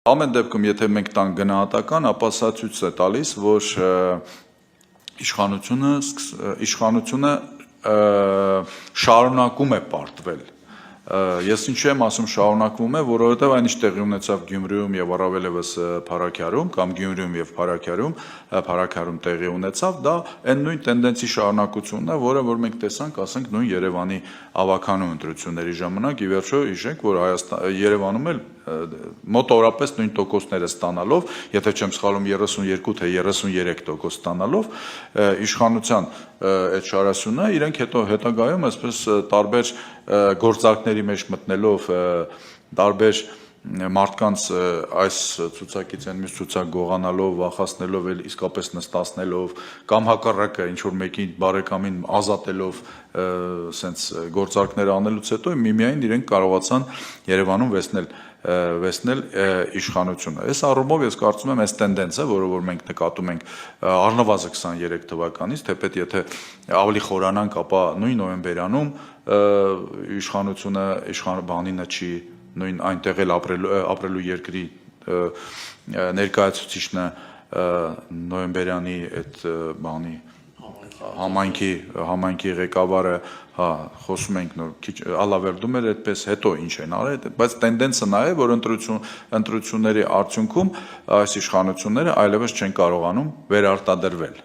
ամեն դեպքում, եթե մենք տանք գնահատական, ապա սա ցույց է տալիս, որ իշխանությունը շարունակում է պարտվել։ Ես ինչու եմ ասում շարունակվում է, որովհետև այն ինչ տեղի ունեցավ Գյումրիում եւ առավել եւս Փարաքյարում կամ Գյումրիում եւ Փարաքյարում տեղի ունեցավ, դա այն նույն տենդենսի շարունակությունն է, որը որ մենք տեսանք, ասենք նույն Երևանի ավականու ընտրությունների ժամանակ, ի վերջո հիշենք, որ Երևանում էլ մոտավորապես նույն տոկոսները ստանալով, եթե չեմ սխալվում 32 թե 33% ստանալով իշխանության այդ շարասյունը իրենք հետագայում այսպես տարբեր գործարքների մեջ մտնելով տարբեր մարդկանց այս ցուցակից այն մյուս ցուցակ գողանալով, վախացնելով, էլ իսկապես նստացնելով կամ հակառակը ինչ որ մեկի բարեկամին ազատելով սենց գործարքներ անելուց հետո միմիայն իրենք կարողացան Երևանում վերցնել իշխանությունը։ Այս առումով ես կարծում եմ այս տենդենսը, որը որ մենք նկատում ենք առնվազն 23 թվականից, թեպետ եթե ավելի խորանանք, ապա նույն նոյեմբերյանում իշխանությունը բանինը չի նույն այնտեղ էլ ապրելու երկրի ներկայացուցիչն է նոյեմբերյանի այդ բանի համայնքի ղեկավարը, հա, խոսում ենք քիչ ալավերդում էր այդպես, հետո ինչ են արել, բայց տենդենսը նա է, որ ընտրությունների արդյունքում այս իշխանությունները այլևս չեն կարողանում վերարտադրվել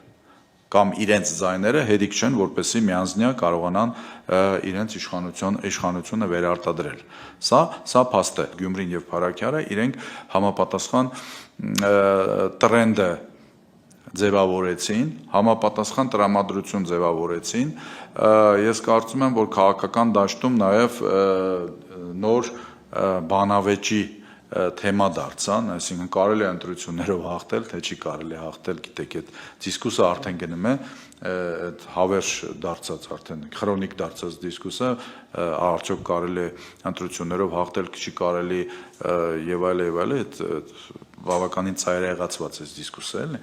կամ իրենց ձայները հերիք չեն, որպեսզի միանձնյա կարողանան իրենց իշխանությունը վերարտադրել։ Սա փաստ է։ Գյումրին եւ Փարաքյարը իրենք համապատասխան տրենդը ձևավորեցին, համապատասխան տրամադրություն ձևավորեցին։ Ես կարծում եմ, որ քաղաքական դաշտում նաև նոր բանավեճի թեմա դարձան, այսինքն կարելի է ընտրություններով հաղթել, թե չի կարելի հաղթել, գիտեք, այդ դիսկուսը արդեն գնում է, այդ հավերժ դարձած արդեն քրոնիկ դարձած դիսկուսը, արդյոք կարելի է ընտրություններով հաղթել, չի կարելի եւ այլ, այդ բավականին ծայրահեղացված է դիսկուսը, էլի։